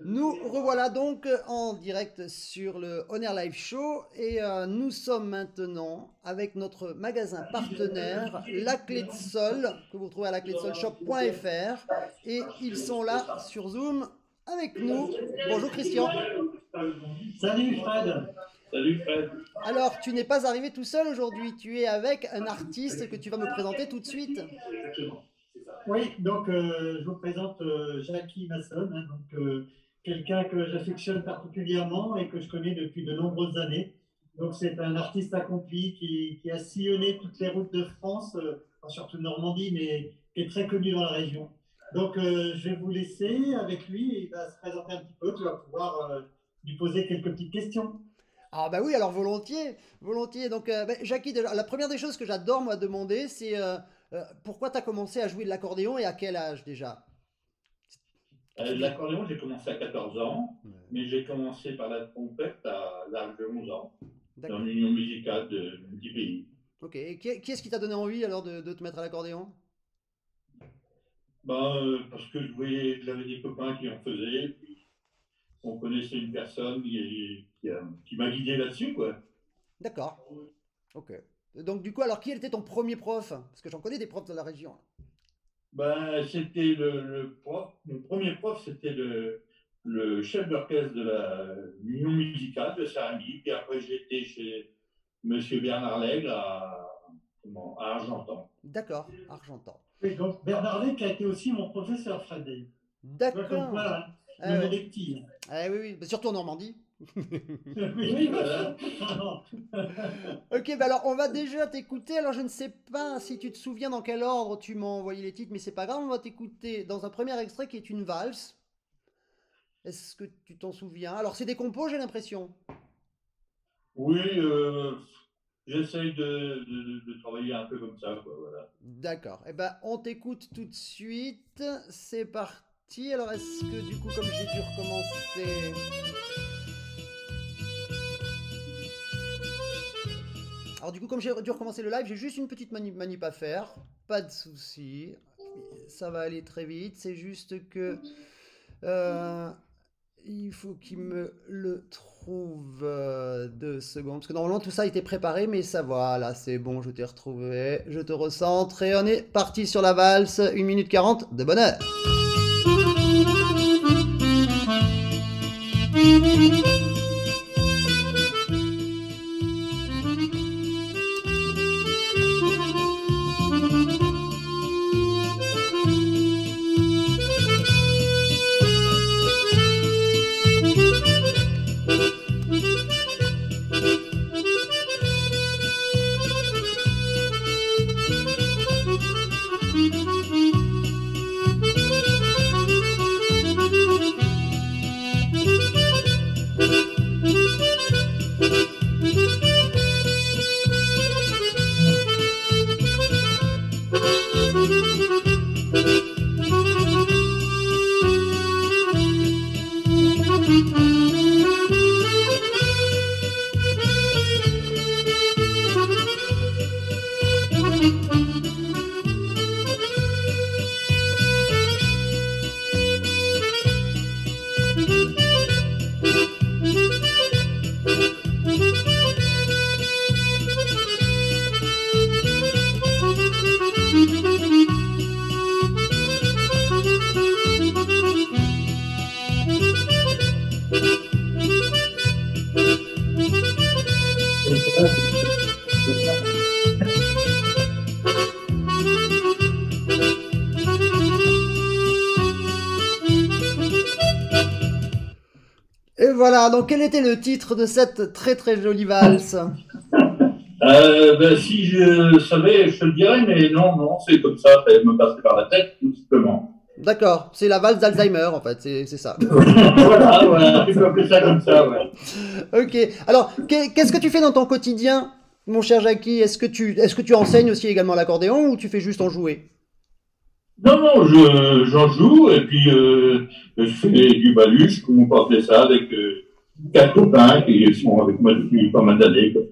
Nous revoilà donc en direct sur le On Air Live Show et nous sommes maintenant avec notre magasin partenaire La Clé de Sol que vous retrouvez à laclédesolshop.fr et ils sont là sur Zoom avec nous. Bonjour Christian. Salut Fred. Salut Fred. Alors tu n'es pas arrivé tout seul aujourd'hui, tu es avec un artiste que tu vas me présenter tout de suite. Oui, donc je vous présente Jackie Masson, hein, quelqu'un que j'affectionne particulièrement et que je connais depuis de nombreuses années. Donc c'est un artiste accompli qui a sillonné toutes les routes de France, surtout de Normandie, mais qui est très connu dans la région. Donc je vais vous laisser avec lui, il va se présenter un petit peu, tu vas pouvoir lui poser quelques petites questions. Ah bah oui, alors volontiers, volontiers. Donc Jackie, déjà, la première des choses que j'adore moi demander, c'est pourquoi tu as commencé à jouer de l'accordéon et à quel âge déjà? L'accordéon, j'ai commencé à 14 ans, Ouais. mais j'ai commencé par la trompette à l'âge de 11 ans, dans D'accord. l'union musicale de 10 pays. Ok. Et qui est-ce qui t'a donné envie alors de te mettre à l'accordéon? Parce que j'avais des copains qui en faisaient, puis on connaissait une personne qui m'a guidé là-dessus, quoi. D'accord. Ok. Donc du coup, alors qui était ton premier prof? Parce que j'en connais des profs de la région. C'était le prof, mon premier prof, c'était le chef d'orchestre de l'union musicale de Saint-Rémy, puis après j'ai été chez Monsieur Bernard Lègle à Argentan. D'accord, Argentan. Oui, donc Bernard Lay qui a été aussi mon professeur, Fred. Tu vois comme D'accord. quoi, hein, Ah le ouais. monde est petit. Ah oui, oui. Mais surtout en Normandie. Oui, voilà. Ok, bah alors on va déjà t'écouter. Alors je ne sais pas si tu te souviens dans quel ordre tu m'as envoyé les titres, mais c'est pas grave. On va t'écouter dans un premier extrait qui est une valse. Est-ce que tu t'en souviens? Alors c'est des compos, j'ai l'impression. Oui, j'essaye de travailler un peu comme ça, quoi, voilà. D'accord. Eh ben on t'écoute tout de suite. C'est parti. Alors est-ce que du coup, comme j'ai dû recommencer. Alors du coup, comme j'ai dû recommencer le live, j'ai juste une petite manip à faire. Pas de souci. Ça va aller très vite. C'est juste que euh, il faut qu'il me le trouve 2 secondes. Parce que normalement tout ça a été préparé, mais ça va. Là, c'est bon, je t'ai retrouvé. Je te recentre et on est parti sur la valse. 1 minute 40 de bonheur. Et voilà, donc quel était le titre de cette très très jolie valse? Si je savais, je te le dirais, mais non, non, c'est comme ça me passer par la tête, tout simplement. D'accord, c'est la valse d'Alzheimer en fait, c'est ça. Voilà, voilà, tu peux appeler ça comme ça, ouais. Ok, alors qu'est-ce que tu fais dans ton quotidien, mon cher Jackie? Est-ce que tu enseignes aussi également l'accordéon ou tu fais juste en jouer? Non, non, j'en joue, et puis je fais du baluche, comme on peut appeler ça, avec 4 copains qui sont avec moi depuis pas mal d'années, quoi.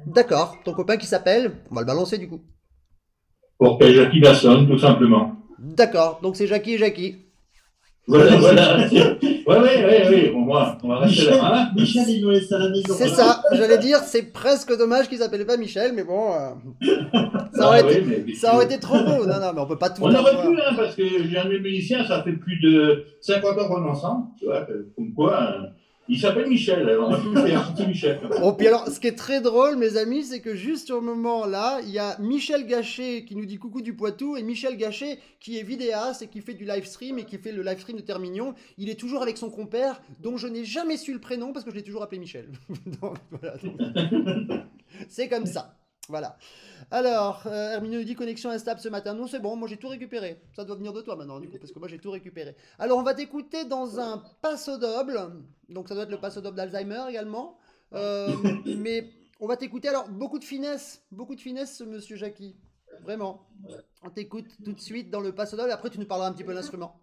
D'accord, ton copain qui s'appelle, on va le balancer du coup. Pour que Jackie Masson, tout simplement. D'accord, donc c'est Jackie et Jackie. Voilà, voilà. Oui. Bon, on va rester Michel, là. Hein. Michel, il nous laisse à la maison. C'est ça, j'allais dire, c'est presque dommage qu'ils s'appelaient pas Michel, mais bon, Ah oui, mais ça aurait été trop beau. Non, non, mais on peut pas tout on aurait avoir. pu, hein, parce que j'ai un de mes musiciens, ça fait plus de 50 ans qu'on est ensemble, tu vois, comme quoi, il s'appelle Michel, alors on a pu le faire, c'était Michel. Bon, puis alors, ce qui est très drôle, mes amis, c'est que juste sur le moment là, il y a Michel Gachet qui nous dit coucou du Poitou et Michel Gachet qui est vidéaste et qui fait du live stream et qui fait le live stream de Termignon. Il est toujours avec son compère, dont je n'ai jamais su le prénom parce que je l'ai toujours appelé Michel. Donc, voilà, c'est comme ça. Voilà. Alors, Herminio nous dit connexion instable ce matin. Non, c'est bon, moi j'ai tout récupéré. Ça doit venir de toi maintenant, du coup, parce que moi j'ai tout récupéré. Alors, on va t'écouter dans un passo doble. Donc, ça doit être le passo doble d'Alzheimer également. Mais on va t'écouter. Alors, beaucoup de finesse, monsieur Jackie. Vraiment. On t'écoute tout de suite dans le passo doble. Après, tu nous parleras un petit peu de l'instrument.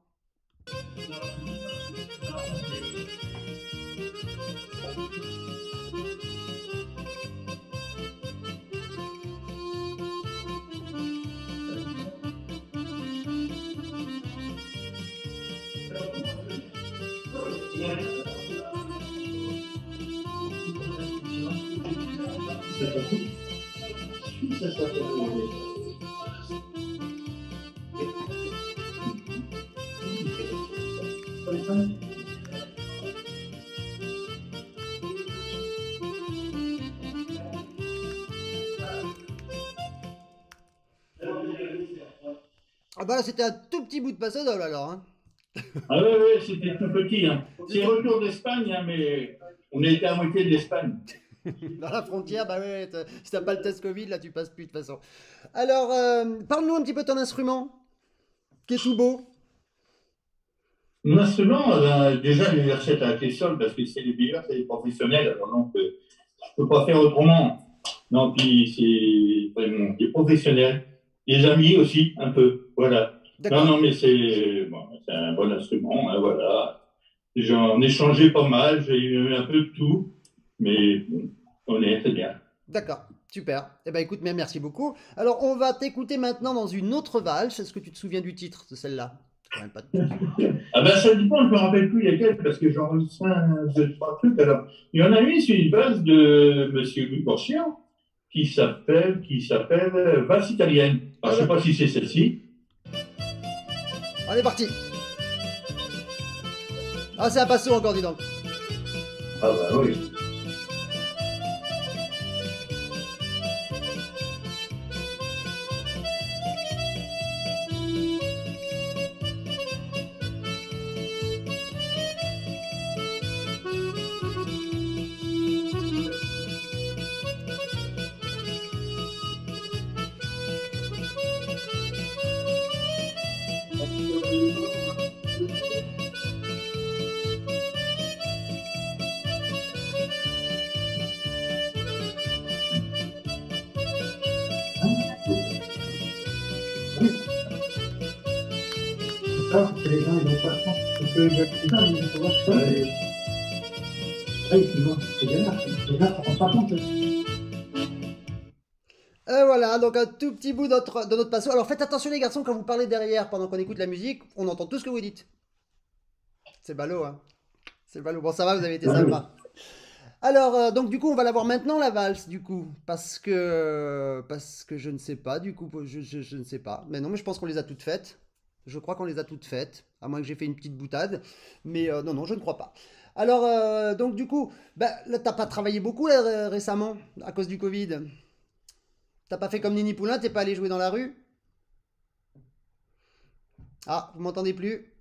Ah bah là, c'était un tout petit bout de passo doble alors. Hein. Ah oui, c'était tout petit. Hein. C'est le retour d'Espagne, hein, mais on était à moitié de l'Espagne. Dans la frontière, bah ouais, si t'as pas le test Covid, là tu passes plus de toute façon. Alors, parle-nous un petit peu de ton instrument, qui est tout beau. Mon instrument, déjà, j'ai recettes à clé sol parce que c'est les meilleurs, c'est les professionnels. Alors donc, je peux pas faire autrement. Non, puis c'est vraiment des professionnels, des amis aussi, un peu. Voilà. Non, mais c'est un bon instrument, hein, voilà. J'en ai changé pas mal, j'ai eu un peu de tout, mais bon, on est très bien. D'accord, super. Eh ben écoute, merci beaucoup. Alors, on va t'écouter maintenant dans une autre valse. Est-ce que tu te souviens du titre de celle-là? Quand même pas de... Ah ben ça dépend, je me rappelle plus lesquels, parce que j'en retiens deux, trois trucs. Alors, il y en a une, c'est une valse de Monsieur Louis Porchian, qui s'appelle Valse italienne. Alors, je sais pas si c'est celle-ci. On est parti. Ah, c'est un passo encore, dis donc. Ah bah oui. Les gens, ils n'ont pas le temps. Parce que il faut voir ça. C'est bien, ça prend pas compte. Et voilà, donc un tout petit bout de notre passo. Alors faites attention les garçons quand vous parlez derrière pendant qu'on écoute la musique, on entend tout ce que vous dites. C'est ballot, hein. C'est ballot. Bon, ça va, vous avez été sympa. Alors, donc du coup, on va la voir maintenant, la valse, du coup. Parce que je ne sais pas, du coup, je ne sais pas. Mais non, mais je pense qu'on les a toutes faites. Je crois qu'on les a toutes faites, à moins que j'ai fait une petite boutade. Mais non, je ne crois pas. Alors, donc du coup, bah, là, t'as pas travaillé beaucoup là, récemment, à cause du Covid. T'as pas fait comme Nini Poulain, t'es pas allé jouer dans la rue? Ah, vous m'entendez plus?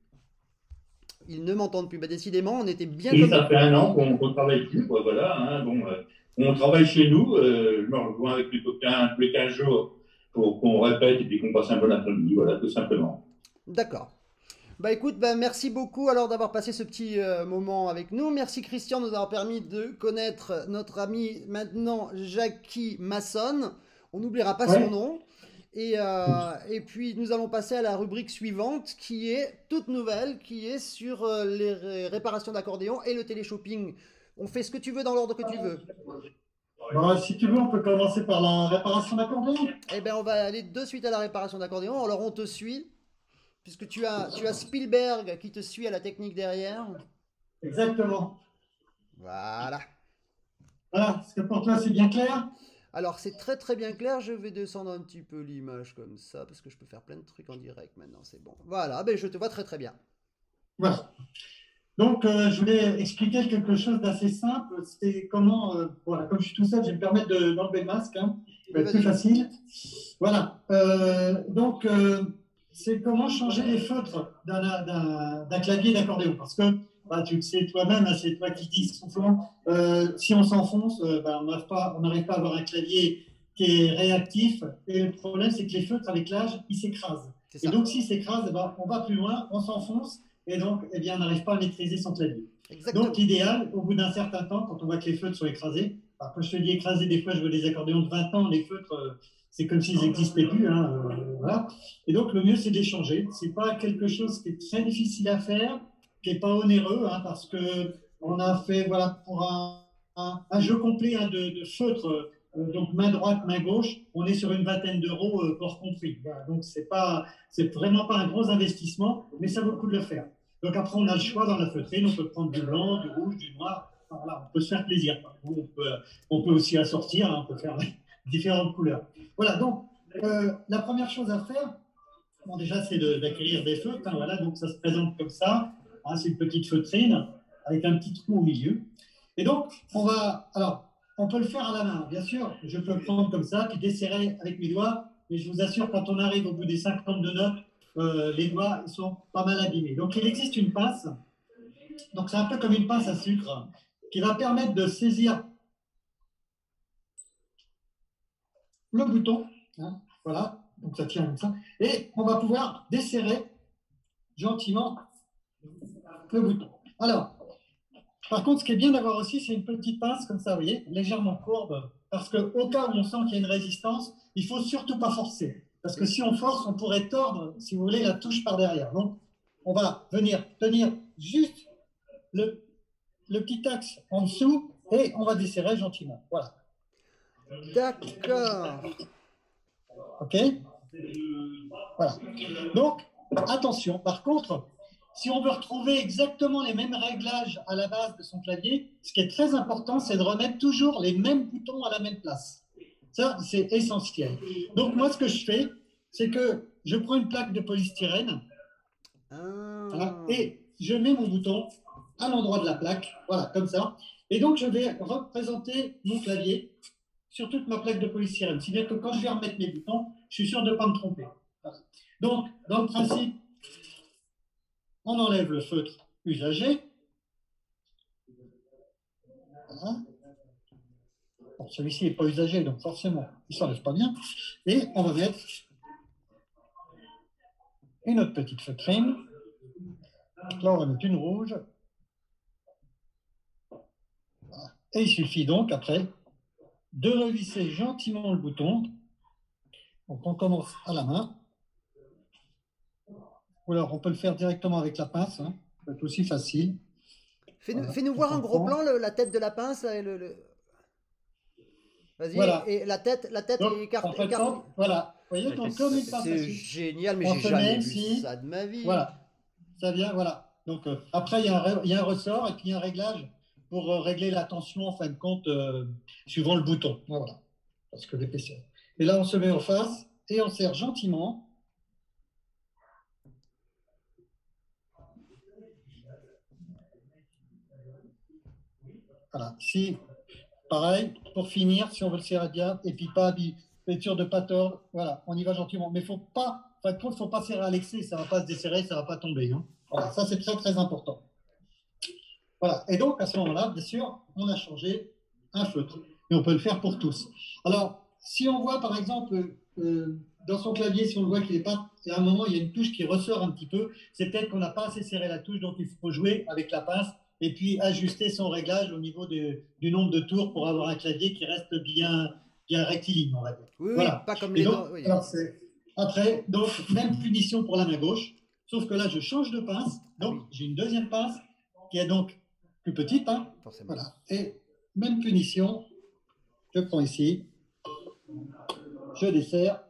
Ils ne m'entendent plus. Bah, décidément, on était bien Et comme... ça fait un an qu'on ne travaille plus, quoi, voilà. Hein, bon, on travaille chez nous, je me rejoins avec les copains tous les 15 jours pour qu'on répète et puis qu'on passe un bon après-midi, voilà, tout simplement. D'accord. Bah écoute, bah merci beaucoup alors d'avoir passé ce petit moment avec nous. Merci Christian de nous avoir permis de connaître notre ami maintenant Jackie Masson. On n'oubliera pas son nom. Et puis nous allons passer à la rubrique suivante qui est toute nouvelle, qui est sur les réparations d'accordéon et le téléshopping. On fait ce que tu veux dans l'ordre que tu veux. Bon, si tu veux, on peut commencer par la réparation d'accordéon. Eh bien, on va aller de suite à la réparation d'accordéon. Alors on te suit. puisque tu as Spielberg qui te suit à la technique derrière. Exactement. Voilà. Voilà, est-ce que pour toi c'est bien clair? Alors c'est très très bien clair, je vais descendre un petit peu l'image comme ça, parce que je peux faire plein de trucs en direct maintenant, c'est bon. Voilà, ben je te vois très très bien. Voilà. Donc, je voulais expliquer quelque chose d'assez simple. C'est comment, voilà, comme je suis tout seul, je vais me permettre d'enlever le masque, hein. Ça va Oui, être plus vas-y. facile. Voilà. Donc, c'est comment changer les feutres d'un clavier d'accordéon. Parce que, bah, tu le sais toi-même, hein, c'est toi qui dis souvent, si on s'enfonce, bah, on n'arrive pas à avoir un clavier qui est réactif. Et le problème, c'est que les feutres, avec l'âge, ils s'écrasent. C'est Et ça. donc, s'ils s'écrasent, bah, on va plus loin, on s'enfonce. Et donc, eh bien, on n'arrive pas à maîtriser son clavier. Donc, Exactement. l'idéal, au bout d'un certain temps, quand on voit que les feutres sont écrasés, alors, quand je te dis écrasés, des fois, je vois des accordéons de 20 ans, les feutres, c'est comme s'ils n'existaient plus. Hein, voilà. Et donc, le mieux, c'est de les changer. Ce n'est pas quelque chose qui est très difficile à faire, qui n'est pas onéreux, hein, parce qu'on a fait, voilà, pour un jeu complet, hein, de feutres, donc main droite, main gauche, on est sur une vingtaine d'euros, hors compris. Voilà. Donc, c'est vraiment pas un gros investissement, mais ça vaut le coup de le faire. Donc après, on a le choix dans la feutrine, on peut prendre du blanc, du rouge, du noir. Enfin, voilà, on peut se faire plaisir. On peut aussi assortir, hein, on peut faire différentes couleurs. Voilà, donc la première chose à faire, bon, déjà, c'est d'acquérir des feutres. Hein, voilà, donc ça se présente comme ça. Hein, c'est une petite feutrine avec un petit trou au milieu. Et donc, alors, on peut le faire à la main, bien sûr. Je peux le prendre comme ça, puis desserrer avec mes doigts. Mais je vous assure, quand on arrive au bout des 52 notes, les doigts ils sont pas mal abîmés. Donc, il existe une pince. Donc, c'est un peu comme une pince à sucre qui va permettre de saisir le bouton. Hein, voilà, donc ça tient comme ça. Et on va pouvoir desserrer gentiment le bouton. Alors, par contre, ce qui est bien d'avoir aussi, c'est une petite pince comme ça, vous voyez, légèrement courbe, parce qu'au cas où on sent qu'il y a une résistance, il ne faut surtout pas forcer. Parce que si on force, on pourrait tordre, si vous voulez, la touche par derrière. Donc, on va venir tenir juste le petit axe en dessous et on va desserrer gentiment. Voilà. D'accord. OK? Voilà. Donc, attention. Par contre, si on veut retrouver exactement les mêmes réglages à la base de son clavier, ce qui est très important, c'est de remettre toujours les mêmes boutons à la même place. Ça, c'est essentiel. Donc, moi, ce que je fais, c'est que je prends une plaque de polystyrène, voilà, Ah. et je mets mon bouton à l'endroit de la plaque, voilà, comme ça. Et donc, je vais représenter mon clavier sur toute ma plaque de polystyrène. Si bien que quand je vais remettre mes boutons, je suis sûr de ne pas me tromper. Voilà. Donc, dans le principe, on enlève le feutre usagé. Voilà. Bon, celui-ci n'est pas usagé, donc forcément, il ne s'enlève pas bien. Et on va mettre une autre petite feutrine. Donc là, on va mettre une rouge. Voilà. Et il suffit donc, après, de revisser gentiment le bouton. Donc, on commence à la main. Ou alors, on peut le faire directement avec la pince. Hein. Ça peut être aussi facile. Fais-nous Voilà. fais-nous Donc, voir un on gros prend. plan, la tête de la pince. Là, Vas-y, Voilà. et la tête Donc, est on écartée. présente, voilà. Vous voyez, donc comme une pince à C'est sucre, génial, mais on j'ai se jamais met vu ici. ça de ma vie. Voilà. Ça vient, voilà. Donc, après, il y a un ressort et puis un réglage pour régler la tension, en fin de compte, suivant le bouton. Voilà. Parce que l'épaisseur. Et là, on se met en face et on serre gentiment. Voilà. Si, pareil, pour finir, si on veut le serrer bien, et puis pas être sûr de ne pas tordre, voilà, on y va gentiment. Mais faut pas, en fin de compte, faut pas serrer à l'excès, ça ne va pas se desserrer, ça ne va pas tomber. Hein. Voilà, ça c'est très très important. Voilà. Et donc, à ce moment-là, bien sûr, on a changé un feutre. Et on peut le faire pour tous. Alors, si on voit, par exemple, dans son clavier, si on le voit qu'il n'est pas... À un moment, il y a une touche qui ressort un petit peu. C'est peut-être qu'on n'a pas assez serré la touche, donc il faut jouer avec la pince et puis ajuster son réglage au niveau du nombre de tours pour avoir un clavier qui reste bien rectiligne, on va dire. Oui, oui, Voilà. pas comme Et les donc, dents. Oui, alors après, donc, même punition pour la main gauche, sauf que là, je change de pince. Donc, oui, j'ai une deuxième pince qui est donc plus petite. Hein. forcément. Voilà. Et même punition, je prends ici, je desserre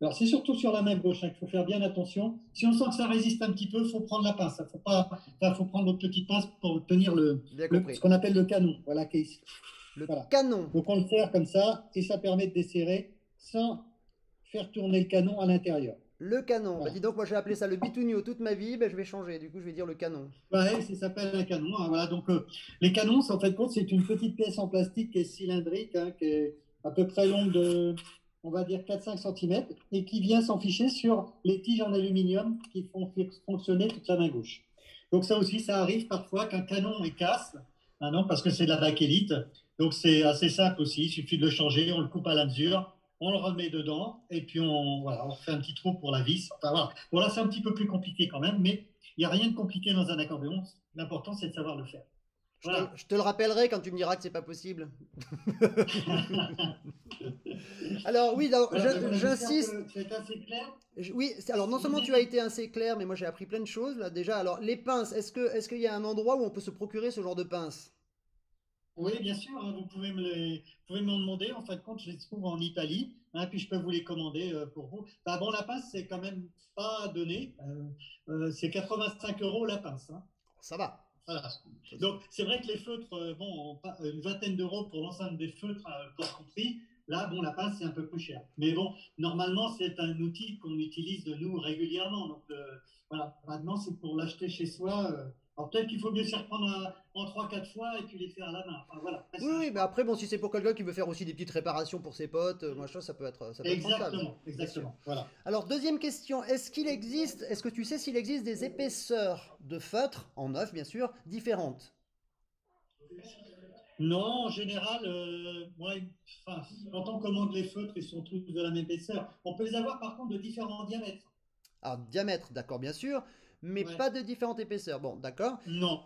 Alors, c'est surtout sur la main gauche, hein, qu'il faut faire bien attention. Si on sent que ça résiste un petit peu, il faut prendre la pince. Faut prendre votre petite pince pour tenir Bien compris. ce qu'on appelle le canon. Voilà, qui est ici. Le Voilà. canon. Donc, on le serre comme ça et ça permet de desserrer sans faire tourner le canon à l'intérieur. Le canon. Voilà. Bah, dis donc, moi j'ai appelé ça le bitunio toute ma vie, bah, je vais changer. Du coup, je vais dire le canon. Ouais, ça s'appelle un canon, hein. Voilà, donc les canons, en fait, compte, c'est une petite pièce en plastique qui est cylindrique, hein, qui est à peu près longue de, on va dire, 4-5 cm, et qui vient s'enficher sur les tiges en aluminium qui font fonctionner toute la main gauche. Donc ça aussi, ça arrive parfois qu'un canon est casse, hein, non, parce que c'est de la bakélite. Donc c'est assez simple aussi, il suffit de le changer, on le coupe à la mesure, on le remet dedans, et puis voilà, on fait un petit trou pour la vis. Enfin, voilà. Bon, là, c'est un petit peu plus compliqué quand même, mais il n'y a rien de compliqué dans un accordéon. L'important, c'est de savoir le faire. Voilà. Je te le rappellerai quand tu me diras que c'est pas possible. Alors oui, j'insiste. C'est assez clair. Oui, alors non seulement tu as été assez clair, mais moi j'ai appris plein de choses là déjà. Alors les pinces, est-ce qu'il y a un endroit où on peut se procurer ce genre de pinces? Oui, bien sûr, hein, vous pouvez m'en demander. En fin de compte, je les trouve en Italie, hein, puis je peux vous les commander pour vous. Enfin, bon, la pince, c'est quand même pas donné. C'est 85 € la pince, hein. Ça va. Voilà. Donc, c'est vrai que les feutres, bon, une vingtaine d'euros pour l'ensemble des feutres, pour compris. Là, bon, la pince, c'est un peu plus cher. Mais bon, normalement, c'est un outil qu'on utilise de nous régulièrement. Donc, voilà. Maintenant, c'est pour l'acheter chez soi. Alors, peut-être qu'il faut mieux s'y reprendre en 3-4 fois et puis les faire à la main. Enfin, voilà. Oui, mais après, bon, si c'est pour quelqu'un qui veut faire aussi des petites réparations pour ses potes, machin, ça peut être rentable. Exactement. Voilà. Alors, deuxième question, est-ce que tu sais s'il existe des épaisseurs de feutre, en neuf bien sûr, différentes? Non, en général, quand on commande les feutres, ils sont tous de la même épaisseur. On peut les avoir par contre de différents diamètres. Alors, diamètre, d'accord, bien sûr, mais Ouais. pas de différentes épaisseurs. Bon, d'accord. Non.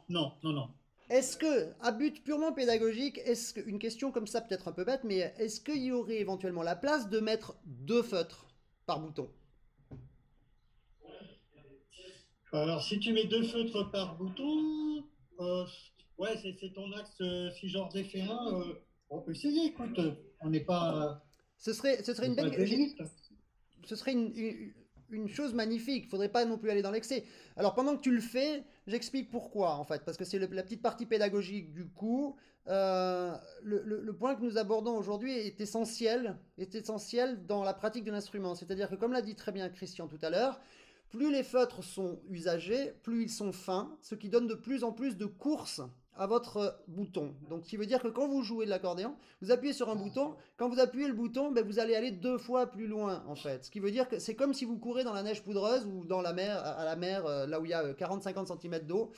Est-ce que, à but purement pédagogique, une question comme ça peut-être un peu bête, mais est-ce qu'il y aurait éventuellement la place de mettre deux feutres par bouton? Alors, si tu mets 2 feutres par bouton, ouais, c'est ton axe. Si j'en refais un, on peut essayer. Écoute, on n'est pas, Ce serait on une n'est pas belle, eugénique. ce serait une chose magnifique. Faudrait pas non plus aller dans l'excès. Alors pendant que tu le fais, j'explique pourquoi en fait, parce que c'est la petite partie pédagogique du coup. Le point que nous abordons aujourd'hui est essentiel dans la pratique de l'instrument. C'est-à-dire que comme l'a dit très bien Christian tout à l'heure, plus les feutres sont usagés, plus ils sont fins, ce qui donne de plus en plus de course à votre bouton. Donc, ce qui veut dire que quand vous jouez de l'accordéon, vous appuyez sur un bouton. Quand vous appuyez le bouton, ben, vous allez aller 2 fois plus loin, en fait. Ce qui veut dire que c'est comme si vous courez dans la neige poudreuse ou dans la mer, à la mer, là où il y a 40-50 cm d'eau.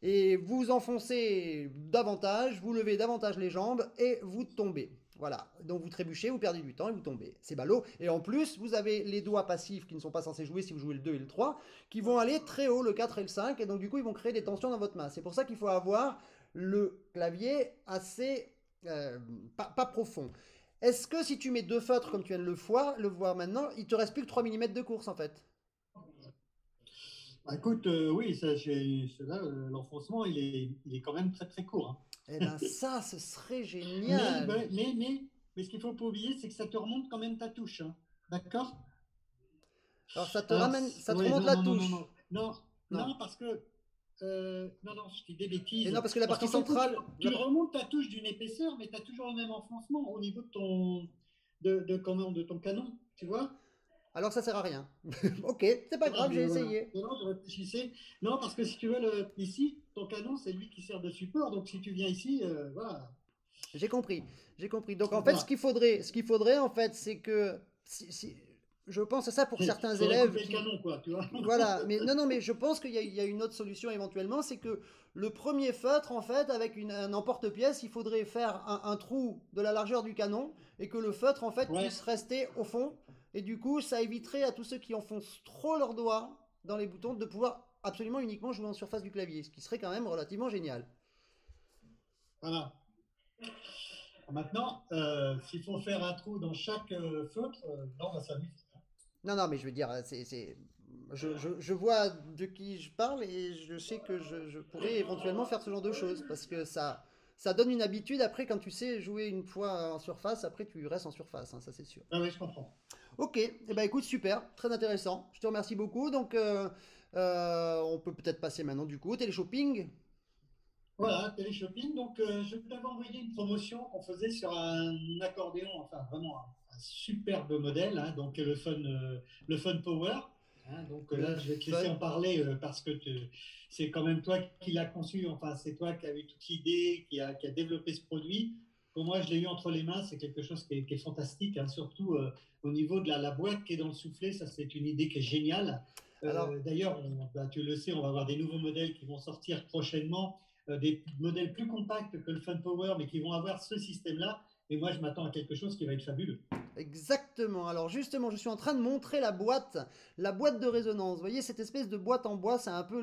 Et vous enfoncez davantage, vous levez davantage les jambes et vous tombez. Voilà, donc vous trébuchez, vous perdez du temps et vous tombez. C'est ballot. Et en plus, vous avez les doigts passifs qui ne sont pas censés jouer si vous jouez le 2 et le 3, qui vont aller très haut, le 4 et le 5, et donc du coup, ils vont créer des tensions dans votre main. C'est pour ça qu'il faut avoir le clavier assez... pas profond. Est-ce que si tu mets deux feutres comme tu viens de le voir maintenant, il te reste plus que 3 mm de course en fait? Bah, écoute, oui, là, l'enfoncement, il est quand même très très court, hein. Eh ben ça, ce serait génial. Mais ce qu'il faut pas oublier, c'est que ça te remonte quand même ta touche, hein. D'accord? Alors ça te Alors, ramène, ça te ouais, remonte non, la non, non, touche. non, non, Non. non, parce que non, je dis des bêtises. Et non, parce que la partie qu'en fait, centrale. tu remontes ta touche d'une épaisseur, mais tu as toujours le même enfoncement au niveau de de ton canon, tu vois? Alors ça sert à rien. Ok, c'est pas grave, j'ai Voilà. essayé. Non, je réfléchissais. Non, parce que si tu veux, ici, ton canon, c'est lui qui sert de support. Donc, si tu viens ici, voilà. J'ai compris. J'ai compris. Donc en fait, Voilà. ce qu'il faudrait en fait, c'est que je pense à ça pour certains Faudrait élèves couper qui, le canon, quoi, tu vois. voilà, mais non, mais je pense qu'il y a une autre solution éventuellement, c'est que le premier feutre, en fait, avec un emporte-pièce, il faudrait faire un trou de la largeur du canon et que le feutre, en fait, Ouais. puisse rester au fond. Et du coup, ça éviterait à tous ceux qui enfoncent trop leurs doigts dans les boutons de pouvoir absolument uniquement jouer en surface du clavier, ce qui serait quand même relativement génial. Voilà. Maintenant, s'il faut faire un trou dans chaque feutre, non, bah, ça lui. Non, non, mais je veux dire, je vois de qui je parle et je sais que je pourrais éventuellement faire ce genre de choses parce que ça donne une habitude. Après, quand tu sais jouer une fois en surface, après tu restes en surface, hein, ça c'est sûr. Ah oui, je comprends. Ok, eh ben écoute, super, très intéressant. Je te remercie beaucoup. Donc, on peut peut-être passer maintenant du coup au téléshopping. Voilà, téléshopping. Donc, je t'avais envoyé une promotion qu'on faisait sur un accordéon, enfin vraiment un superbe modèle, hein, donc le Fun Power. Hein, donc Le là, je vais te laisser fun. en parler parce que c'est quand même toi qui l'as conçu. Enfin, c'est toi qui as eu toute l'idée, qui a développé ce produit. Pour moi, je l'ai eu entre les mains. C'est quelque chose qui est fantastique, hein, surtout au niveau de la boîte qui est dans le soufflet. Ça, c'est une idée qui est géniale. Alors, D'ailleurs, bah, tu le sais, on va avoir des nouveaux modèles qui vont sortir prochainement, des modèles plus compacts que le Fun Power, mais qui vont avoir ce système-là. Et moi, je m'attends à quelque chose qui va être fabuleux. exactement. Alors justement, je suis en train de montrer la boîte de résonance. Vous voyez, cette espèce de boîte en bois, c'est un peu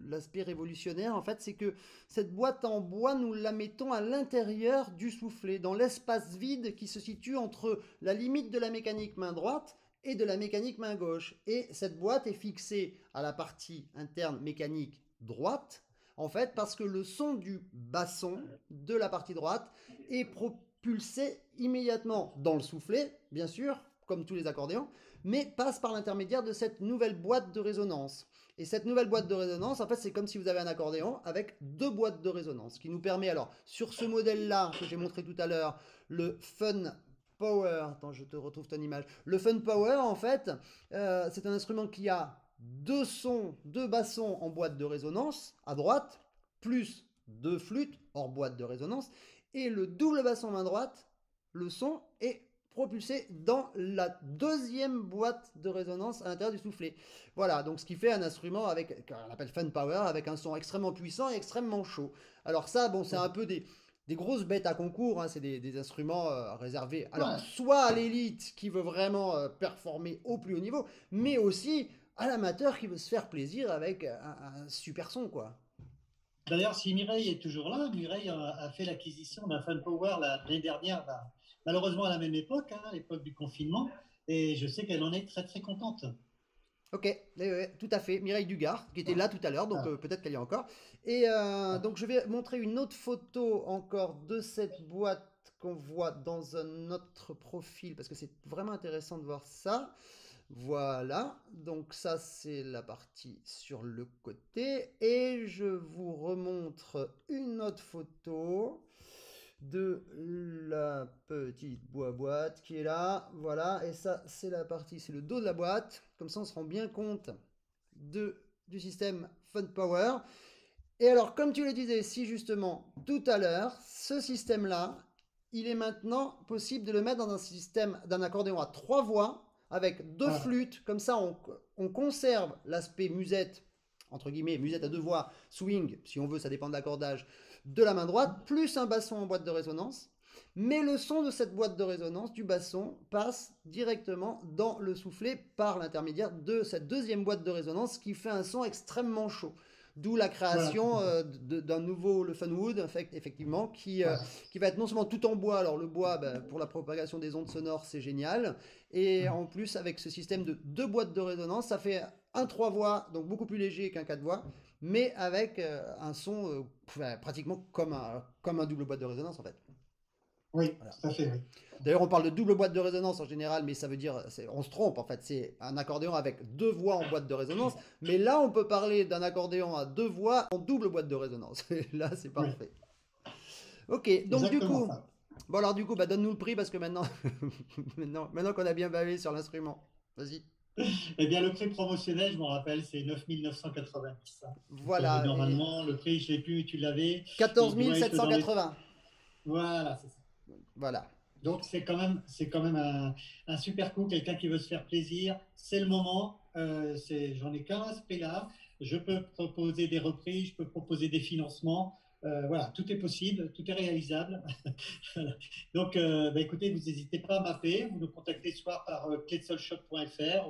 l'aspect révolutionnaire. En fait, c'est que cette boîte en bois, nous la mettons à l'intérieur du soufflet, dans l'espace vide qui se situe entre la limite de la mécanique main droite et de la mécanique main gauche. Et cette boîte est fixée à la partie interne mécanique droite, en fait, parce que le son du basson de la partie droite est propulsé immédiatement dans le soufflet, bien sûr, comme tous les accordéons, mais passe par l'intermédiaire de cette nouvelle boîte de résonance. Et cette nouvelle boîte de résonance, en fait, c'est comme si vous avez un accordéon avec deux boîtes de résonance, qui nous permet, alors, sur ce modèle-là, que j'ai montré tout à l'heure, le Fun Power, attends, je te retrouve ton image. Le Fun Power, en fait, c'est un instrument qui a deux sons, deux bassons en boîte de résonance à droite, plus deux flûtes hors boîte de résonance, et le double basson main droite, le son est propulsé dans la deuxième boîte de résonance à l'intérieur du soufflet. Voilà, donc ce qui fait un instrument avec, qu'on appelle Fun Power, avec un son extrêmement puissant et extrêmement chaud. Alors ça, bon, c'est un peu des grosses bêtes à concours, hein, c'est des instruments réservés, alors Ouais. soit à l'élite qui veut vraiment performer au plus haut niveau, mais aussi à l'amateur qui veut se faire plaisir avec un super son, quoi. D'ailleurs, si Mireille est toujours là, Mireille a fait l'acquisition d'un Fun Power l'année dernière, bah, malheureusement à la même époque, hein, à l'époque du confinement, et je sais qu'elle en est très très contente. Ok, tout à fait. Mireille Dugard, qui était là tout à l'heure, donc Ah, peut-être qu'elle y est encore. Et ah. donc je vais montrer une autre photo encore de cette boîte qu'on voit dans un autre profil, parce que c'est vraiment intéressant de voir ça. Voilà, donc ça c'est la partie sur le côté. Et je vous remontre une autre photo de la petite boîte qui est là. Voilà, et ça c'est la partie, c'est le dos de la boîte. Comme ça on se rend bien compte du système Fun Power. Et alors, comme tu le disais si justement tout à l'heure, ce système-là, il est maintenant possible de le mettre dans un système d'un accordéon à trois voix avec deux Voilà. flûtes. Comme ça, on conserve l'aspect musette, entre guillemets, musette à deux voix, swing, si on veut, ça dépend de l'accordage, de la main droite, plus un basson en boîte de résonance. Mais le son de cette boîte de résonance, du basson, passe directement dans le soufflet par l'intermédiaire de cette deuxième boîte de résonance qui fait un son extrêmement chaud. D'où la Voilà, tout création à fait. d'un nouveau, le Funwood, effectivement, Voilà. qui va être non seulement tout en bois, alors le bois, ben, pour la propagation des ondes sonores, c'est génial, et en plus, avec ce système de deux boîtes de résonance, ça fait un 3 voix, donc beaucoup plus léger qu'un 4 voix, mais avec un son pratiquement comme un double boîte de résonance, en fait. Oui, Voilà. tout à fait, oui. D'ailleurs, on parle de double boîte de résonance en général, mais ça veut dire, on se trompe en fait, c'est un accordéon avec deux voix en boîte de résonance, mais là on peut parler d'un accordéon à deux voix en double boîte de résonance. Là c'est Oui, parfait. Ok, donc du exactement coup, ça. bon alors du coup, bah, donne-nous le prix parce que maintenant, maintenant qu'on a bien bavé sur l'instrument, vas-y. Eh bien, le prix promotionnel, je m'en rappelle, c'est 9 990. Donc, Voilà, et normalement, le prix, je ne l'ai plus, tu l'avais, 14 il doit être dans les... 780. Voilà, c'est ça. Voilà. Donc, c'est quand même un super coup, quelqu'un qui veut se faire plaisir. C'est le moment. J'en ai qu'un aspect là. Je peux proposer des reprises, je peux proposer des financements. Voilà, tout est possible, tout est réalisable. Voilà. Donc, bah, écoutez, vous n'hésitez pas à m'appeler, vous nous contactez soit par clé-de-sol-shop.fr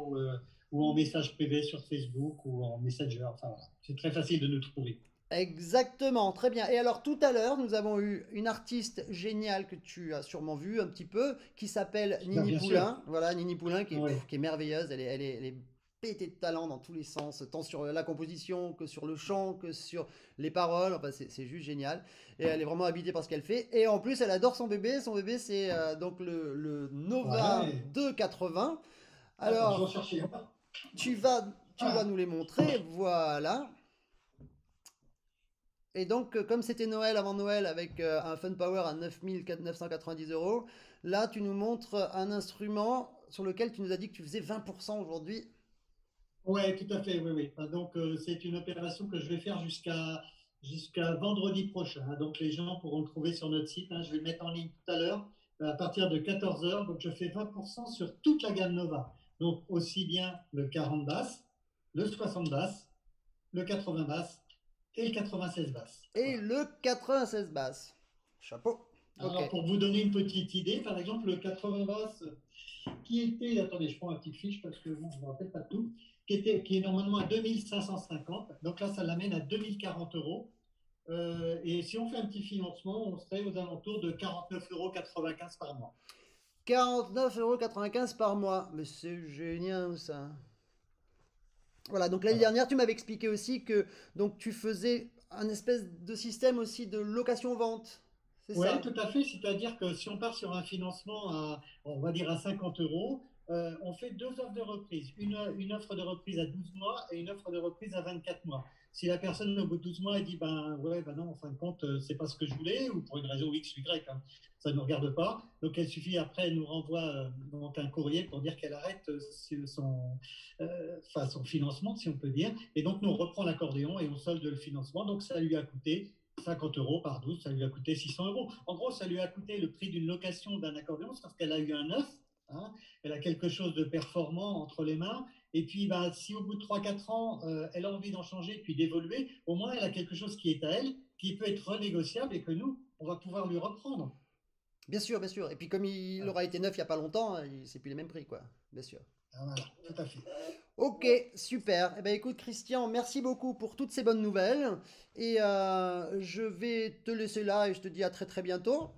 ou en message privé sur Facebook ou en Messenger. Enfin, voilà. C'est très facile de nous trouver. Exactement, très bien. Et alors tout à l'heure, nous avons eu une artiste géniale que tu as sûrement vue un petit peu, qui s'appelle Bah, Nini bien sûr. Poulain. Voilà, Nini Poulain Oui, qui est merveilleuse, elle est pété de talent dans tous les sens, tant sur la composition que sur le chant, que sur les paroles. Enfin, c'est juste génial. Et elle est vraiment habitée par ce qu'elle fait. Et en plus, elle adore son bébé. Son bébé, c'est donc le Nova Ouais. 280. Attends, je vais en Alors, chercher un. tu vas nous les montrer. Voilà. Et donc, comme c'était Noël avant Noël avec un Fun Power à 9 990 euros, là, tu nous montres un instrument sur lequel tu nous as dit que tu faisais 20% aujourd'hui. Ouais, tout à fait, oui, oui. Donc, c'est une opération que je vais faire jusqu'à vendredi prochain, hein. Donc, les gens pourront le trouver sur notre site, hein. Je vais le mettre en ligne tout à l'heure, à partir de 14 heures. Donc, je fais 20% sur toute la gamme Nova. Donc, aussi bien le 40 basses, le 60 basses, le 80 basses et le 96 basses. Et Voilà. le 96 basses. Chapeau. Ok. Alors, pour vous donner une petite idée, par exemple, le 80 basses, qui était, attendez, je prends ma petite fiche parce que bon, je ne me rappelle pas tout, qui est normalement à 2550. Donc là, ça l'amène à 2040 euros. Et si on fait un petit financement, on serait aux alentours de 49,95 € par mois. 49,95 € par mois. Mais c'est génial ça. Voilà, donc l'année dernière, tu m'avais expliqué aussi que donc tu faisais un espèce de système aussi de location-vente. C'est Oui, ça? tout à fait. C'est-à-dire que si on part sur un financement à, on va dire à 50 euros, on fait deux offres de reprise. Une offre de reprise à 12 mois et une offre de reprise à 24 mois. Si la personne, au bout de 12 mois, elle dit, ben ouais, ben non, en fin de compte, c'est pas ce que je voulais, ou pour une raison X ou Y, hein, ça ne nous regarde pas. Donc, il suffit après, elle nous renvoie donc un courrier pour dire qu'elle arrête son financement, si on peut dire. Et donc, nous, on reprend l'accordéon et on solde le financement. Donc, ça lui a coûté 50 euros par 12, ça lui a coûté 600 euros. En gros, ça lui a coûté le prix d'une location d'un accordéon, parce qu'elle a eu un neuf, hein, elle a quelque chose de performant entre les mains. Et puis, ben, si au bout de 3-4 ans, elle a envie d'en changer, puis d'évoluer, au moins, elle a quelque chose qui est à elle, qui peut être renégociable et que nous, on va pouvoir lui reprendre. Bien sûr, bien sûr. Et puis comme il Voilà, aura été neuf il n'y a pas longtemps, c'est plus les mêmes prix, quoi. Bien sûr. voilà, tout à fait. Ok, super. Eh ben écoute, Christian, merci beaucoup pour toutes ces bonnes nouvelles. Et je vais te laisser là et je te dis à très très bientôt.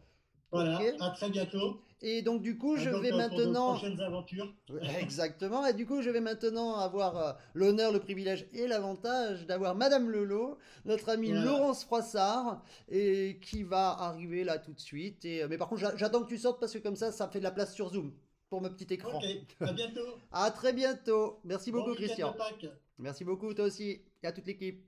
Ok. Voilà, à très bientôt. Et donc du coup, je Donc, vais pour de maintenant. prochaines aventures. Ouais, exactement. Et du coup, je vais maintenant avoir l'honneur, le privilège et l'avantage d'avoir Madame Lelo, notre amie Voilà. Laurence Froissart, et qui va arriver là tout de suite. Et, mais par contre, j'attends que tu sortes parce que comme ça me fait de la place sur Zoom pour mon petit Ok, écran. à bientôt. À très bientôt. Merci Bon beaucoup, week-end de Christian. Pâques. Merci beaucoup, toi aussi, et à toute l'équipe.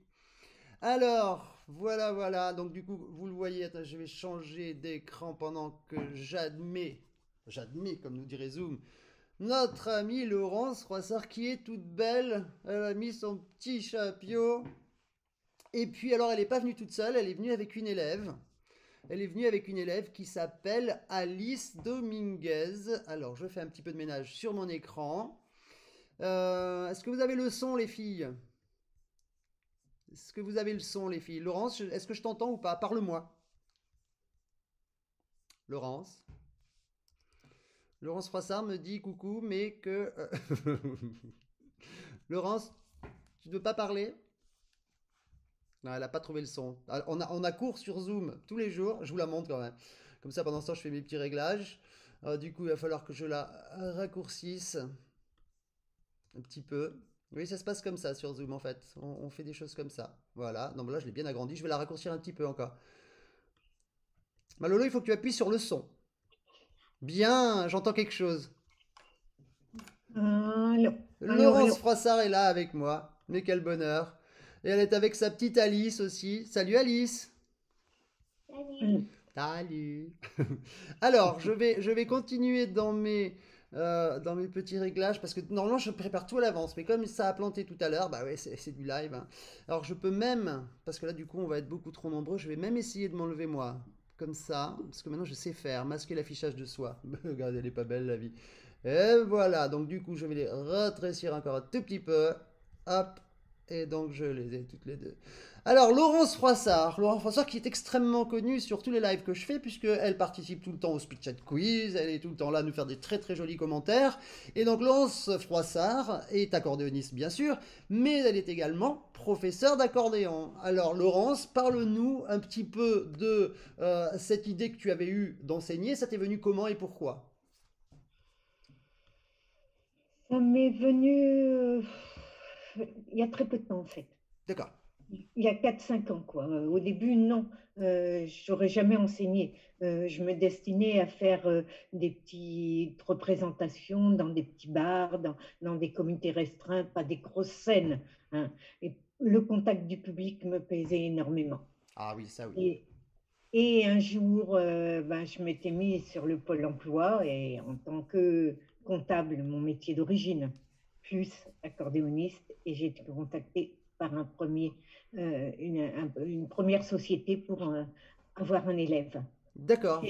Alors, voilà, voilà. Donc, du coup, vous le voyez, attends, je vais changer d'écran pendant que j'admets, comme nous dirait Zoom, notre amie Laurence Froissart qui est toute belle. Elle a mis son petit chapeau. Et puis, alors, elle n'est pas venue toute seule, elle est venue avec une élève. Elle est venue avec une élève qui s'appelle Alice Dominguez. Alors, je fais un petit peu de ménage sur mon écran. Est-ce que vous avez le son, les filles? Est-ce que vous avez le son, les filles? Laurence, est-ce que je t'entends ou pas? Parle-moi. Laurence. Laurence Froissart me dit coucou, mais que... Laurence, tu ne veux pas parler? Non, elle n'a pas trouvé le son. On a cours sur Zoom tous les jours. Je vous la montre quand même. Comme ça, pendant ce temps, je fais mes petits réglages. Du coup, il va falloir que je la raccourcisse un petit peu. Oui, ça se passe comme ça sur Zoom en fait. On fait des choses comme ça. Voilà. Donc là, je l'ai bien agrandi. Je vais la raccourcir un petit peu encore. Malolo, il faut que tu appuies sur le son. Bien, j'entends quelque chose. Allô, allô, Laurence allô. Froissart est là avec moi. Mais quel bonheur. Et elle est avec sa petite Alice aussi. Salut Alice. Salut. Salut. Alors, je vais continuer dans mes petits réglages parce que normalement je prépare tout à l'avance. Mais comme ça a planté tout à l'heure, bah ouais, c'est du live, hein. Alors, je peux même, parce que là, du coup, on va être beaucoup trop nombreux, je vais même essayer de m'enlever moi. Comme ça, parce que maintenant je sais faire, masquer l'affichage de soi. Regardez, elle est pas belle la vie. Et voilà, donc du coup, je vais les retrécir encore un tout petit peu. Hop, et donc je les ai toutes les deux. Alors, Laurence Froissart qui est extrêmement connue sur tous les lives que je fais, puisqu'elle participe tout le temps au Speed Chat Quiz, elle est tout le temps là à nous faire des très très jolis commentaires. Et donc, Laurence Froissart est accordéoniste, bien sûr, mais elle est également professeure d'accordéon. Alors, Laurence, parle-nous un petit peu de cette idée que tu avais eue d'enseigner. Ça t'est venu comment et pourquoi? Ça m'est venu il y a très peu de temps en fait. D'accord. Il y a 4-5 ans, quoi. Au début, non, j'aurais jamais enseigné. Je me destinais à faire des petites représentations dans des petits bars, dans des comités restreints, pas des grosses scènes, hein. Et le contact du public me plaisait énormément. Ah oui, ça oui. Et un jour, ben, je m'étais mise sur le Pôle emploi et en tant que comptable, mon métier d'origine, plus accordéoniste, et j'ai été contactée par une première société pour avoir un élève. D'accord.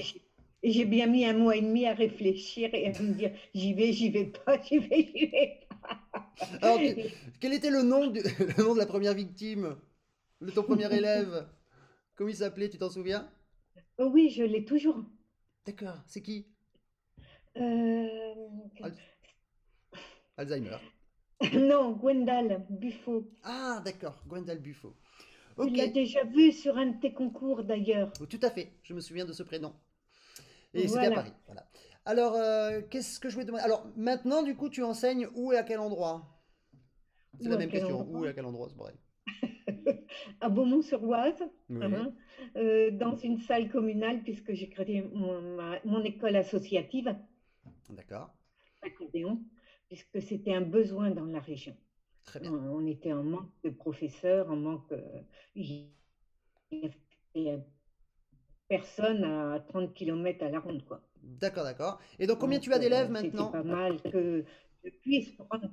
Et j'ai bien mis 1 mois et demi à réfléchir et à me dire j'y vais pas, j'y vais pas. Alors, quel était le nom, le nom de la première victime, de ton premier élève? Comment il s'appelait, tu t'en souviens? Oh oui, je l'ai toujours. D'accord, c'est qui? Euh, Al- Alzheimer. non, Gwendal Buffo. Ah, d'accord, Gwendal Buffo. Tu Ok. l'as déjà vu sur un de tes concours d'ailleurs. Oh, tout à fait, je me souviens de ce prénom. Et c'était à Voilà. Paris, voilà. Alors, qu'est-ce que je voulais te demander? Alors, maintenant, du coup, tu enseignes où et à quel endroit? C'est Ou la à même quel question, où endroit? et à quel endroit, c'est pareil. À Beaumont-sur-Oise, Oui, dans une salle communale, puisque j'ai créé mon école associative d'accord, d'accordéon, puisque c'était un besoin dans la région. très bien. On était en manque de professeurs, en manque. Il y avait personne à 30 km à la ronde, quoi. D'accord, d'accord. Et donc, combien Donc, tu as d'élèves c'était maintenant? pas mal que je puisse prendre.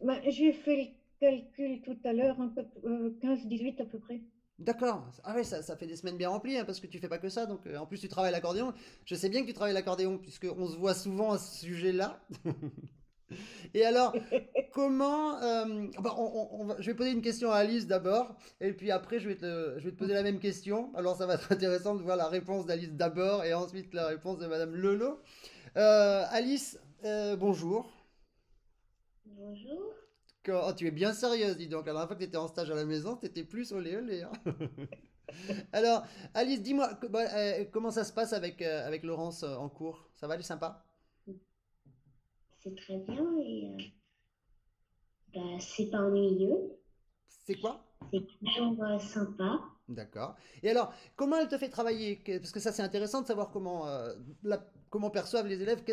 Ben, j'ai fait le calcul tout à l'heure, 15-18 à peu près. D'accord. Ah ouais, ça fait des semaines bien remplies, hein, parce que tu fais pas que ça. Donc, en plus, tu travailles l'accordéon. Je sais bien que tu travailles l'accordéon, puisqu'on se voit souvent à ce sujet-là. Et alors, comment... bah, je vais poser une question à Alice d'abord, et puis après, je vais te poser la même question. Alors, ça va être intéressant de voir la réponse d'Alice d'abord, et ensuite la réponse de Madame Lelo. Alice, bonjour. Bonjour. Oh, tu es bien sérieuse, dis donc. La dernière fois que tu étais en stage à la maison, tu étais plus olé olé, hein. Alors, Alice, dis-moi, comment ça se passe avec Laurence en cours? Ça va, elle est sympa? C'est très bien et bah, c'est pas ennuyeux. C'est quoi? C'est toujours sympa. D'accord. Et alors, comment elle te fait travailler? Parce que ça, c'est intéressant de savoir comment perçoivent les élèves.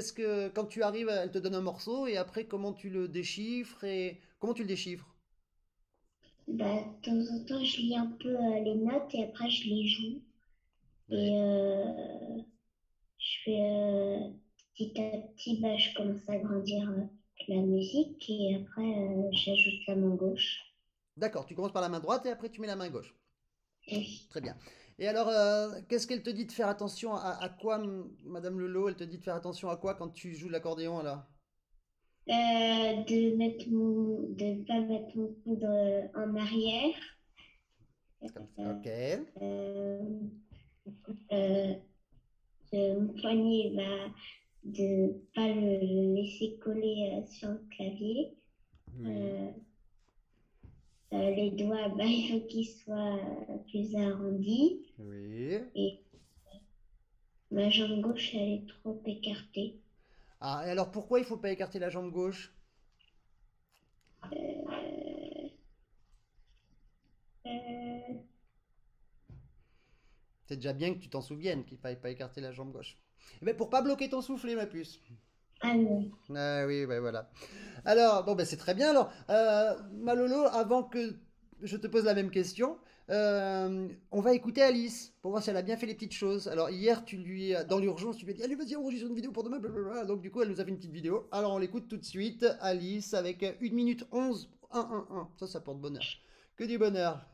Quand tu arrives, elle te donne un morceau et après, comment tu le déchiffres et comment tu le déchiffres? Bah, de temps en temps, je lis un peu les notes et après, je les joue. Oui. Et je fais petit à petit, bah, je commence à grandir la musique et après, j'ajoute la main gauche. D'accord, tu commences par la main droite et après tu mets la main gauche. Oui. Très bien. Et alors, qu'est-ce qu'elle te dit de faire attention à quoi, Madame Lelo, elle te dit de faire attention à quoi quand tu joues de l'accordéon alors? De pas mettre mon coude en arrière. Comme ça. Ok. Euh, euh, mon poignet, bah, de pas le laisser coller sur le clavier. Oui. Euh, les doigts, bah, il faut qu'ils soient plus arrondis. Oui. Et ma jambe gauche, elle est trop écartée. Ah, et alors pourquoi il faut pas écarter la jambe gauche? Euh, euh, C'est déjà bien que tu t'en souviennes qu'il faille pas écarter la jambe gauche. Eh ben, pour pas bloquer ton soufflet, ma puce. ah non. Ah oui, ben voilà. Alors, bon, ben c'est très bien. Alors, Malolo, avant que je te pose la même question, on va écouter Alice pour voir si elle a bien fait les petites choses. Alors, hier, dans l'urgence, tu lui as dit, allez, vas-y, enregistre une vidéo pour demain, blablabla. Donc, du coup, elle nous a fait une petite vidéo. Alors, on l'écoute tout de suite. Alice avec 1 minute 11, 1, 1, 1. Ça porte bonheur. Que du bonheur.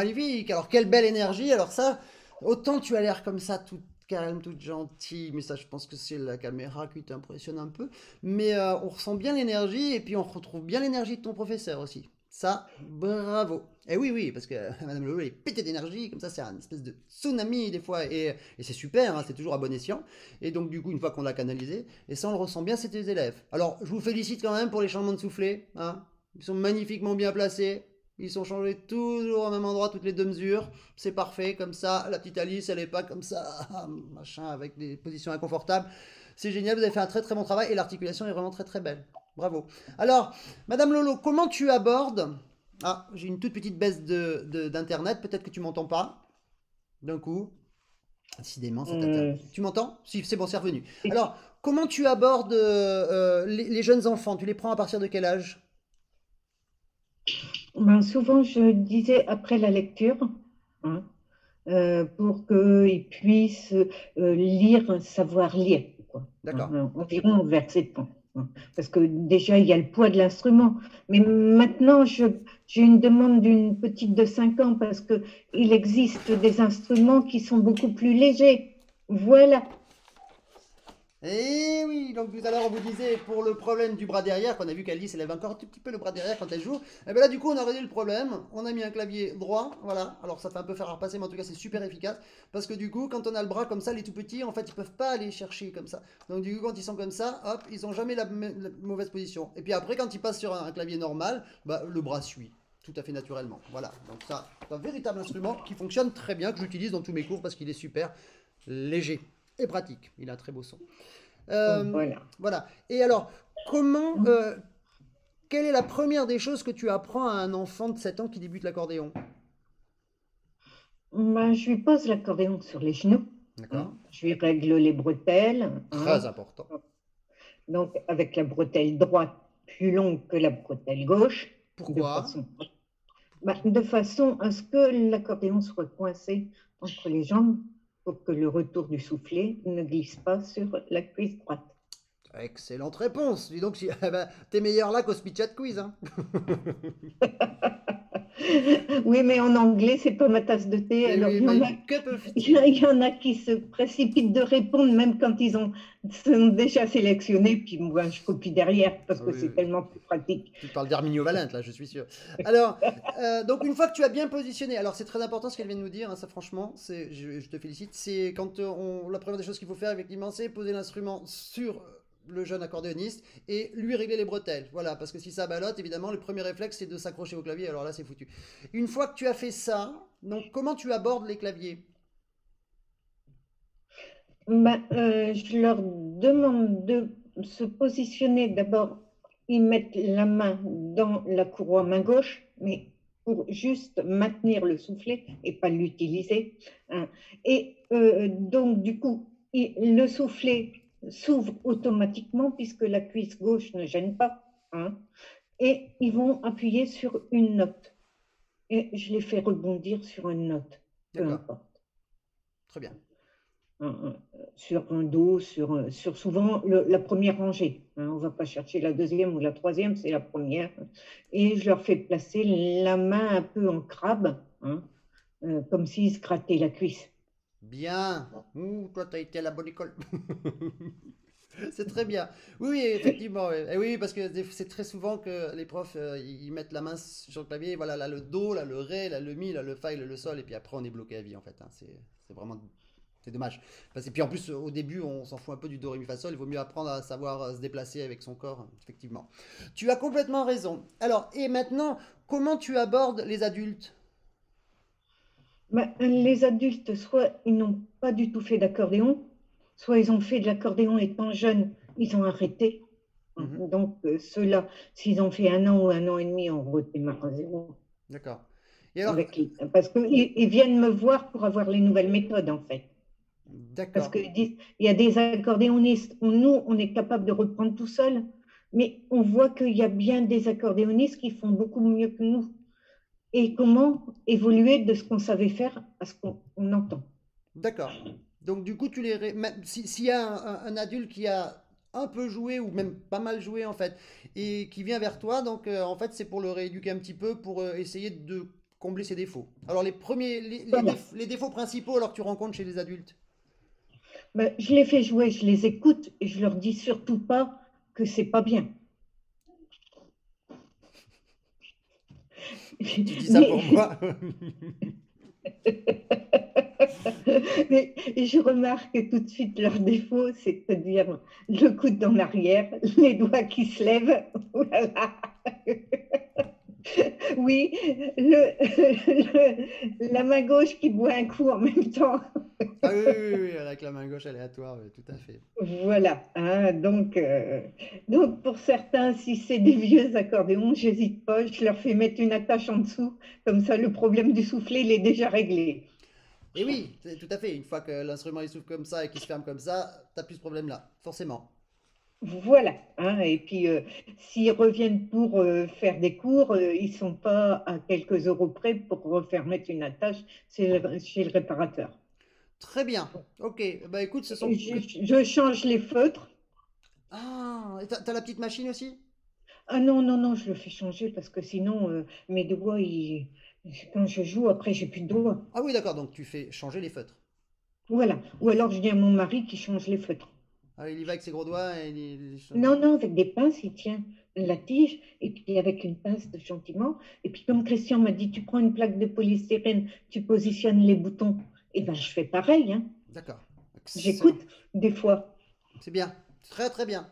magnifique. Alors, quelle belle énergie. Alors ça, autant tu as l'air comme ça, toute calme, toute gentille, mais ça, je pense que c'est la caméra qui t'impressionne un peu. Mais on ressent bien l'énergie et puis on retrouve bien l'énergie de ton professeur aussi. Ça, bravo. Et oui, oui, parce que Madame Lolo est pétée d'énergie, comme ça, c'est un espèce de tsunami des fois, et c'est super, hein, c'est toujours à bon escient. Et donc, du coup, une fois qu'on l'a canalisé, et ça, on le ressent bien, c'est tes élèves. Alors, je vous félicite quand même pour les changements de soufflet, hein. Ils sont magnifiquement bien placés. Ils sont changés toujours au même endroit, toutes les 2 mesures. C'est parfait, comme ça. La petite Alice, elle n'est pas comme ça, machin, avec des positions inconfortables. C'est génial, vous avez fait un très très bon travail et l'articulation est vraiment très très belle. Bravo. Alors, Madame Lolo, comment tu abordes... Ah, j'ai une toute petite baisse d'internet, peut-être que tu m'entends pas. D'un coup. Décidément, cet internet. Tu m'entends? Si, c'est bon, c'est revenu. Alors, comment tu abordes les jeunes enfants? Tu les prends à partir de quel âge? Ben, souvent, je disais après la lecture, hein, pour qu'ils puissent lire, savoir lire, quoi. D'accord. Environ un verset de temps. Parce que déjà, il y a le poids de l'instrument. Mais maintenant, j'ai une demande d'une petite de 5 ans parce qu'il existe des instruments qui sont beaucoup plus légers. Voilà. Et oui, donc tout à l'heure on vous disait pour le problème du bras derrière, qu'on a vu qu'Alice élève encore un tout petit peu le bras derrière quand elle joue, et bien là du coup on a réglé le problème, on a mis un clavier droit, voilà, alors ça fait un peu faire à repasser mais en tout cas c'est super efficace, parce que du coup quand on a le bras comme ça, les tout petits en fait ils peuvent pas aller chercher comme ça, donc du coup quand ils sont comme ça, hop, ils ont jamais la mauvaise position, et puis après quand ils passent sur un clavier normal, bah, le bras suit. Tout à fait naturellement, voilà, donc ça c'est un véritable instrument qui fonctionne très bien, que j'utilise dans tous mes cours parce qu'il est super léger et pratique, il a un très beau son. Voilà. Voilà. Et alors, quelle est la première des choses que tu apprends à un enfant de 7 ans qui débute l'accordéon? Ben, je lui pose l'accordéon sur les genoux. D'accord. Je lui règle les bretelles. Très important. Donc, avec la bretelle droite plus longue que la bretelle gauche. Pourquoi? De façon à ce que l'accordéon soit coincé entre les jambes pour que le retour du soufflet ne glisse pas sur la cuisse droite. Excellente réponse. Dis donc, t'es meilleur là qu'au Speed Chat Quiz, hein. Oui, mais en anglais, c'est pas ma tasse de thé. Alors, oui, il y en a qui se précipitent de répondre même quand ils sont déjà sélectionnés, puis moi, je copie derrière parce que c'est tellement plus pratique. Tu parles d'Herminio Valente, là, je suis sûr. Alors, donc une fois que tu as bien positionné, alors c'est très important ce qu'elle vient de nous dire, hein, ça franchement, je te félicite, c'est quand la première des choses qu'il faut faire, effectivement, c'est poser l'instrument sur le jeune accordéoniste et lui régler les bretelles. Voilà, parce que si ça ballotte, évidemment, le premier réflexe, c'est de s'accrocher au clavier, alors là, c'est foutu. Une fois que tu as fait ça, donc comment tu abordes les claviers? Je leur demande de se positionner d'abord, ils mettent la main dans la courroie main gauche, mais pour juste maintenir le soufflet et pas l'utiliser. Hein. Et donc, du coup, le soufflet s'ouvre automatiquement puisque la cuisse gauche ne gêne pas. Hein, et ils vont appuyer sur une note. Et je les fais rebondir sur une note, peu importe. Très bien. Sur un do, sur souvent la première rangée. Hein, on ne va pas chercher la deuxième ou la troisième, c'est la première. Et je leur fais placer la main un peu en crabe, hein, comme s'ils se grattaient la cuisse. Bien. Ouh, toi, tu as été à la bonne école. C'est très bien. Oui, effectivement. Et oui, parce que c'est très souvent que les profs, ils mettent la main sur le clavier. Voilà, là le do, là le ré, là le mi, là le fa, là le sol. Et puis après, on est bloqué à vie, en fait. Hein. C'est vraiment... C'est dommage. Et puis en plus, au début, on s'en fout un peu du do, ré, mi, fa, sol. Il vaut mieux apprendre à savoir se déplacer avec son corps, effectivement. Tu as complètement raison. Alors, et maintenant, comment tu abordes les adultes? Les adultes, soit ils n'ont pas du tout fait d'accordéon, soit ils ont fait de l'accordéon étant jeunes, ils ont arrêté. Donc, ceux-là, s'ils ont fait 1 an ou 1 an et demi, on redémarre à zéro. D'accord. Et alors... Parce qu'ils viennent me voir pour avoir les nouvelles méthodes, en fait. D'accord. Parce qu'ils disent, il y a des accordéonistes, nous, on est capable de reprendre tout seul, mais on voit qu'il y a bien des accordéonistes qui font beaucoup mieux que nous. Et comment évoluer de ce qu'on savait faire à ce qu'on entend. D'accord. Donc du coup, s'il y a un adulte qui a un peu joué ou même pas mal joué en fait et qui vient vers toi, donc en fait c'est pour le rééduquer un petit peu, pour essayer de combler ses défauts. Alors les premiers, Voilà. les défauts principaux alors que tu rencontres chez les adultes. Ben, je les fais jouer, je les écoute et je leur dis surtout pas que c'est pas bien. Tu dis ça pour moi. Mais je remarque tout de suite leur défaut, c'est-à-dire le coude en arrière, les doigts qui se lèvent. Voilà. Oui, la main gauche qui boit un coup en même temps. Ah oui, oui, oui, oui, avec la main gauche aléatoire, oui, tout à fait. Voilà, hein, donc pour certains, si c'est des vieux accordéons, j'hésite pas, je leur fais mettre une attache en dessous, comme ça le problème du soufflet, il est déjà réglé. Et oui, tout à fait. Une fois que l'instrument il s'ouvre comme ça et qu'il se ferme comme ça, t'as plus ce problème-là, forcément. Voilà, hein, et puis s'ils reviennent pour faire des cours, ils sont pas à quelques euros près pour refaire mettre une attache chez le réparateur. Très bien. Ok. Bah écoute, ce sont. Et je change les feutres. Ah, et t'as la petite machine aussi? Ah non, non, non, je le fais changer parce que sinon mes doigts, quand je joue, après j'ai plus de doigts. Ah oui, d'accord. Donc tu fais changer les feutres. Voilà, ou alors je dis à mon mari qui change les feutres. Ah, il y va avec ses gros doigts et Non, non, avec des pinces, il tient la tige, et puis avec une pince gentiment. Et puis comme Christian m'a dit, tu prends une plaque de polystyrène, tu positionnes les boutons. Et ben je fais pareil, hein. D'accord. J'écoute des fois. C'est bien. Très très bien.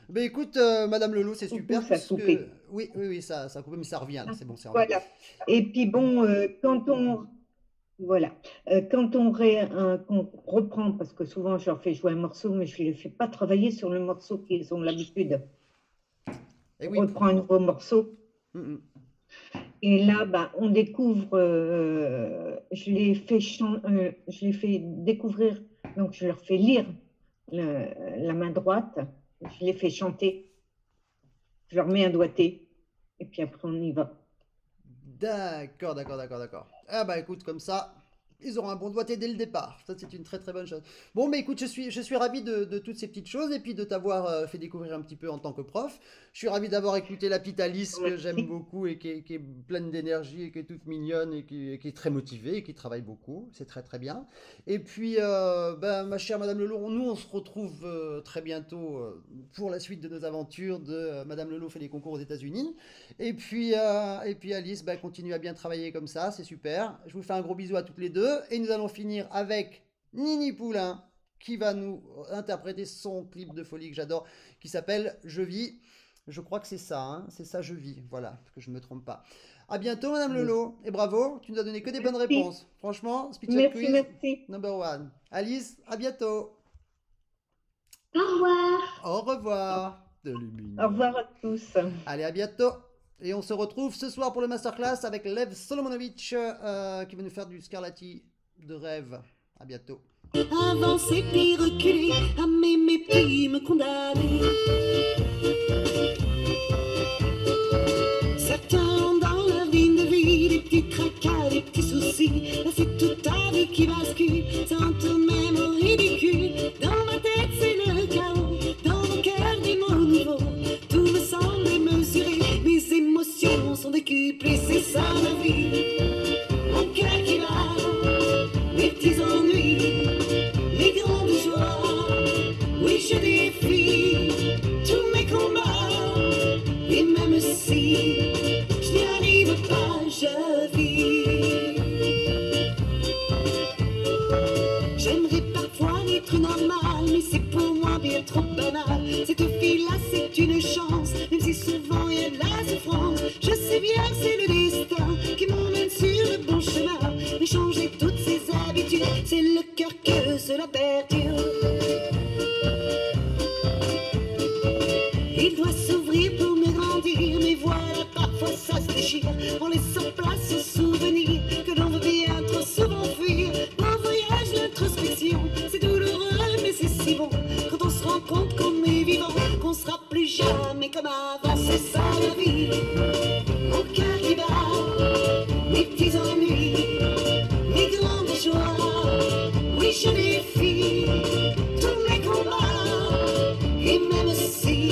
Ben écoute, Madame Lelot, c'est super. Ça a coupé. Oui, oui, oui, ça a coupé, mais ça revient. C'est bon, c'est revenu. Voilà. Et puis bon, voilà. Quand qu'on reprend, parce que souvent je leur fais jouer un morceau, mais je ne les fais pas travailler sur le morceau qu'ils ont l'habitude. Et On oui. reprend un nouveau morceau. Mhm. Et là, ben, on découvre, je les fais découvrir, donc je leur fais lire la main droite, je les fais chanter, je leur mets un doigté, et puis après on y va. D'accord, d'accord, d'accord, d'accord. Ah bah écoute, comme ça, ils auront un bon doigté dès le départ. Ça, c'est une très très bonne chose. Bon, mais écoute, je suis ravi de toutes ces petites choses et puis de t'avoir fait découvrir un petit peu en tant que prof. Je suis ravi d'avoir écouté la petite Alice que j'aime beaucoup et qui est pleine d'énergie et qui est toute mignonne et qui est très motivée et qui travaille beaucoup. C'est très très bien. Et puis, ben, ma chère Madame Lelot, nous on se retrouve très bientôt pour la suite de nos aventures de Madame Lelot fait les concours aux États-Unis. Et puis Alice, ben, continue à bien travailler comme ça, c'est super. Je vous fais un gros bisou à toutes les deux. Et nous allons finir avec Nini Poulain qui va nous interpréter son clip de folie que j'adore qui s'appelle Je vis. Je crois que c'est ça, hein, c'est ça, Je vis. Voilà, que je ne me trompe pas. À bientôt, Madame Lelot. Et bravo, tu nous as donné que des bonnes réponses. Franchement, Speech and Merci, Quiz, merci. number one. Alice, à bientôt. Au revoir. Au revoir. De lumineux. Au revoir à tous. Allez, à bientôt. Et on se retrouve ce soir pour le masterclass avec Lev Solomonovic qui va nous faire du Scarlatti de rêve. À bientôt. Avancer puis reculer, à m'aimer puis me condamner. Certains ont dans leur ligne de vie des petits tracas, des petits soucis. Là c'est toute ta vie qui bascule, sans tout de même au ridicule. Dans ma tête c'est le chaos, dans mon cœur des mots nouveaux. Tout me semble mesuré, mes émotions sont décuplées, c'est ça ma vie. Mon cœur qui bat, mes petits ennuis. Mes grandes joies, oui je défie tous mes combats. Et même si je n'y arrive pas, je vis. J'aimerais parfois être normale, mais c'est pour moi bien trop banal. Cette fille-là c'est une chance, même si souvent il y a de la souffrance. Je sais bien que c'est le destin qui m'emmène sur le bon chemin. Mais changer toutes ces habitudes, c'est le cœur que cela perturbe. Il doit s'ouvrir pour me grandir, mais voilà, parfois ça se déchire, en laissant place aux souvenirs que l'on veut bien trop souvent fuir. Mon voyage, l'introspection, c'est douloureux, mais c'est si bon, quand on se rend compte qu'on est vivant, qu'on sera plus jamais comme avant, c'est ça la vie. Mon cœur qui bat, mes petits ennuis, mes grandes joies, oui je défie tous mes combats, et même si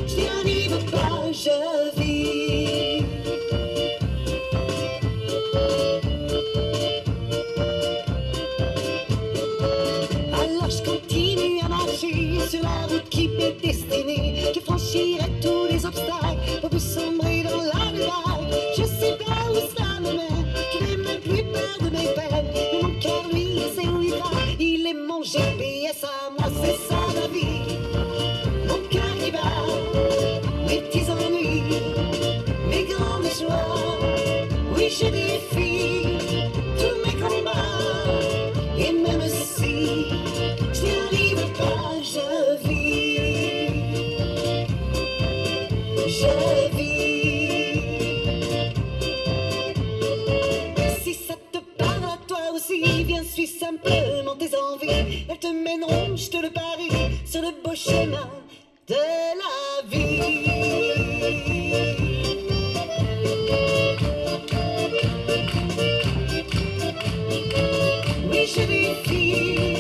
je n'y arrive pas, je vis. envie, elles te mèneront, je te le parie, sur le beau chemin de la vie. Oui, j'ai des filles